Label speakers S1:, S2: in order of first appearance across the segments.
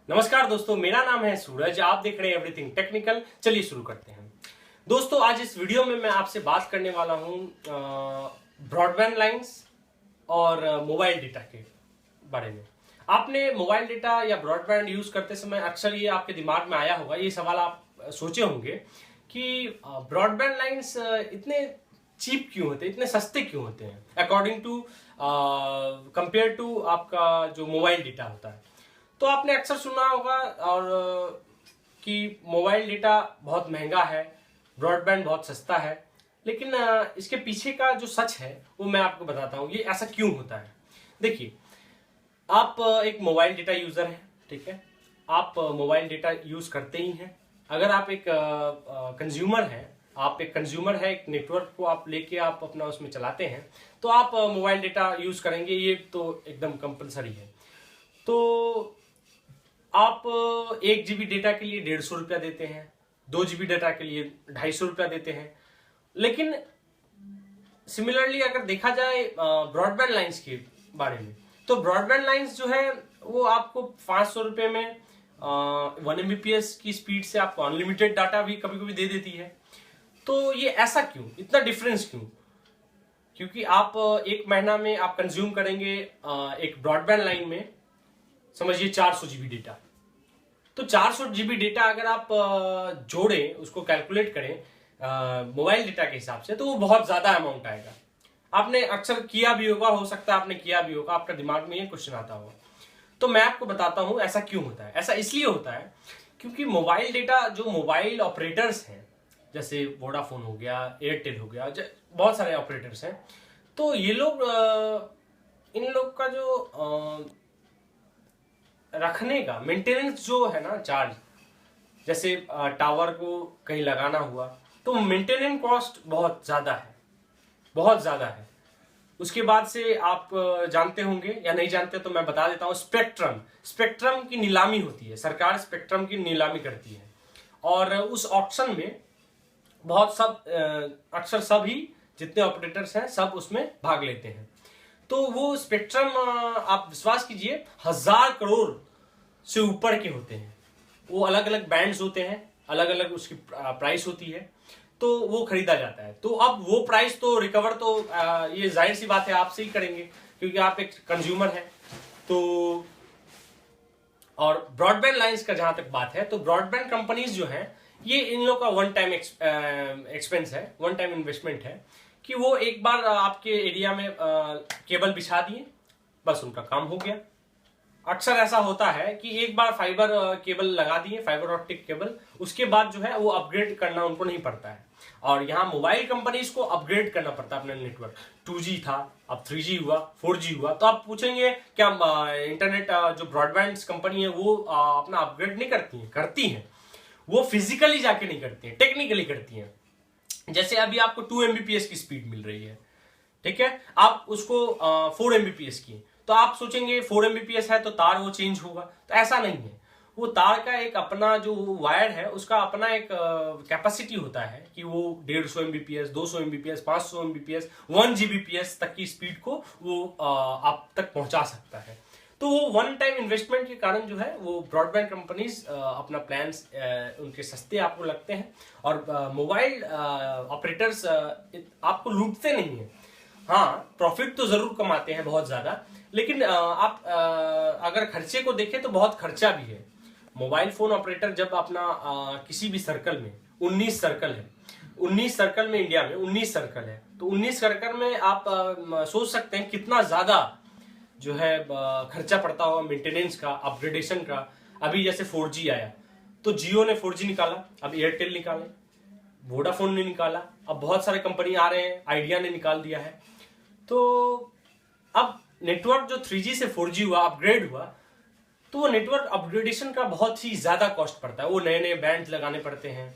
S1: नमस्कार दोस्तों, मेरा नाम है सूरज। आप देख रहे हैं एवरीथिंग टेक्निकल। चलिए शुरू करते हैं। दोस्तों, आज इस वीडियो में मैं आपसे बात करने वाला हूं ब्रॉडबैंड लाइंस और मोबाइल डेटा के बारे में। आपने मोबाइल डेटा या ब्रॉडबैंड यूज करते समय अक्सर ये आपके दिमाग में आया होगा, ये सवाल आप सोचे होंगे कि ब्रॉडबैंड लाइंस इतने चीप क्यों होते हैं, इतने सस्ते क्यों होते हैं अकॉर्डिंग टू कंपेयर टू आपका जो मोबाइल डेटा होता है। तो आपने अक्सर सुना होगा और कि मोबाइल डेटा बहुत महंगा है, ब्रॉडबैंड बहुत सस्ता है। लेकिन इसके पीछे का जो सच है वो मैं आपको बताता हूँ, ये ऐसा क्यों होता है। देखिए, आप एक मोबाइल डेटा यूजर हैं, ठीक है। आप मोबाइल डेटा यूज करते ही हैं। अगर आप एक कंज्यूमर हैं, आप एक कंज्यूमर है, एक नेटवर्क को आप लेके आप अपना उसमें चलाते हैं, तो आप मोबाइल डेटा यूज करेंगे, ये तो एकदम कंपलसरी है। तो आप 1 GB डेटा के लिए 150 रुपया देते हैं, 2 GB डेटा के लिए 250 रुपया देते हैं। लेकिन सिमिलरली अगर देखा जाए ब्रॉडबैंड लाइंस के बारे में, तो ब्रॉडबैंड लाइंस जो है वो आपको 500 रुपये में 1 Mbps की स्पीड से आपको अनलिमिटेड डाटा भी कभी कभी दे देती है। तो ये ऐसा क्यों, इतना डिफरेंस क्यों? क्योंकि आप एक महीना में आप कंज्यूम करेंगे एक ब्रॉडबैंड लाइन में समझिए 400 GB डेटा। तो 400 GB डेटा अगर आप जोड़ें, उसको कैलकुलेट करें मोबाइल डेटा के हिसाब से, तो वो बहुत ज्यादा अमाउंट आएगा। आपने अक्सर किया भी होगा, हो सकता है आपने किया भी होगा, आपका दिमाग में ये क्वेश्चन आता होगा। तो मैं आपको बताता हूं ऐसा क्यों होता है। ऐसा इसलिए होता है क्योंकि मोबाइल डेटा जो मोबाइल ऑपरेटर्स हैं, जैसे वोडाफोन हो गया, एयरटेल हो गया, बहुत सारे ऑपरेटर्स हैं, तो ये लोग इन लोग का जो रखने का मेंटेनेंस जो है ना, चार्ज, जैसे टावर को कहीं लगाना हुआ तो मेंटेनेंस कॉस्ट बहुत ज्यादा है, बहुत ज्यादा है। उसके बाद से आप जानते होंगे या नहीं जानते तो मैं बता देता हूं, स्पेक्ट्रम की नीलामी होती है, सरकार स्पेक्ट्रम की नीलामी करती है और उस ऑक्शन में बहुत अक्सर सभी जितने ऑपरेटर्स हैं सब उसमें भाग लेते हैं। तो वो स्पेक्ट्रम आप विश्वास कीजिए 1000 करोड़ से ऊपर के होते हैं। वो अलग अलग बैंड्स होते हैं, अलग अलग उसकी प्राइस होती है, तो वो खरीदा जाता है। तो अब वो प्राइस तो रिकवर तो ये जाहिर सी बात है आपसे ही करेंगे, क्योंकि आप एक कंज्यूमर हैं। तो और ब्रॉडबैंड लाइंस का जहां तक बात है, तो ब्रॉडबैंड कंपनीज जो हैं, ये इन लोग का वन टाइम एक्सपेंस है, वन टाइम इन्वेस्टमेंट है कि वो एक बार आपके एरिया में केबल बिछा दिए, बस उनका काम हो गया। अक्सर ऐसा होता है कि एक बार फाइबर केबल लगा दिए, फाइबर ऑप्टिक केबल, उसके बाद जो है वो अपग्रेड करना उनको नहीं पड़ता है। और यहाँ मोबाइल कंपनीज को अपग्रेड करना पड़ता है अपना नेटवर्क। 2G था, अब 3G हुआ, 4G हुआ। तो आप पूछेंगे क्या इंटरनेट जो ब्रॉडबैंड कंपनी है वो अपना अपग्रेड नहीं करती है? करती है, वो फिजिकली जाके नहीं करती है, टेक्निकली करती है। जैसे अभी आपको 2 Mbps की स्पीड मिल रही है, ठीक है, आप उसको 4 Mbps की, तो आप सोचेंगे 4 Mbps है तो तार वो चेंज होगा, तो ऐसा नहीं है। वो तार का एक अपना जो वायर है, उसका अपना एक कैपेसिटी होता है कि वो 150 Mbps, 200 Mbps, 500 Mbps, 1 Gbps तक की स्पीड को वो आप तक पहुंचा सकता है। तो वो वन टाइम इन्वेस्टमेंट के कारण जो है वो ब्रॉडबैंड कंपनीज अपना प्लान्स उनके सस्ते आपको लगते हैं और मोबाइल ऑपरेटर्स आपको लूटते नहीं है। हाँ, प्रॉफिट तो जरूर कमाते हैं बहुत ज्यादा, लेकिन आप अगर खर्चे को देखें तो बहुत खर्चा भी है। मोबाइल फोन ऑपरेटर जब अपना किसी भी सर्कल में 19 सर्कल है, 19 सर्कल में, इंडिया में 19 सर्कल है, तो 19 सर्कल में आप सोच सकते हैं कितना ज्यादा जो है खर्चा पड़ता होगा मेंटेनेंस का, अपग्रेडेशन का। अभी जैसे 4G आया तो जियो ने 4G निकाला, अब एयरटेल निकाले, वोडाफोन ने निकाला, अब बहुत सारे कंपनी आ रहे हैं, आइडिया ने निकाल दिया है। तो अब नेटवर्क जो 3G से 4G हुआ, अपग्रेड हुआ, तो वो नेटवर्क अपग्रेडेशन का बहुत ही ज्यादा कॉस्ट पड़ता है। वो नए नए बैंड लगाने पड़ते हैं,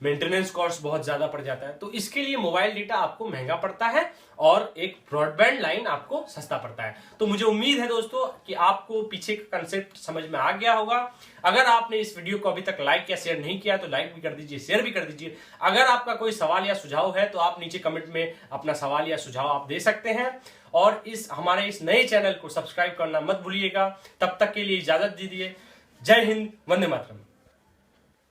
S1: मेंटेनेंस कॉस्ट बहुत ज्यादा पड़ जाता है। तो इसके लिए मोबाइल डेटा आपको महंगा पड़ता है और एक ब्रॉडबैंड लाइन आपको सस्ता पड़ता है। तो मुझे उम्मीद है दोस्तों कि आपको पीछे का कंसेप्ट समझ में आ गया होगा। अगर आपने इस वीडियो को अभी तक लाइक या शेयर नहीं किया तो लाइक भी कर दीजिए, शेयर भी कर दीजिए। अगर आपका कोई सवाल या सुझाव है तो आप नीचे कमेंट में अपना सवाल या सुझाव आप दे सकते हैं और हमारे इस नए चैनल को सब्सक्राइब करना मत भूलिएगा। तब तक के लिए इजाजत दीजिए। जय हिंद, वंदे मातरम।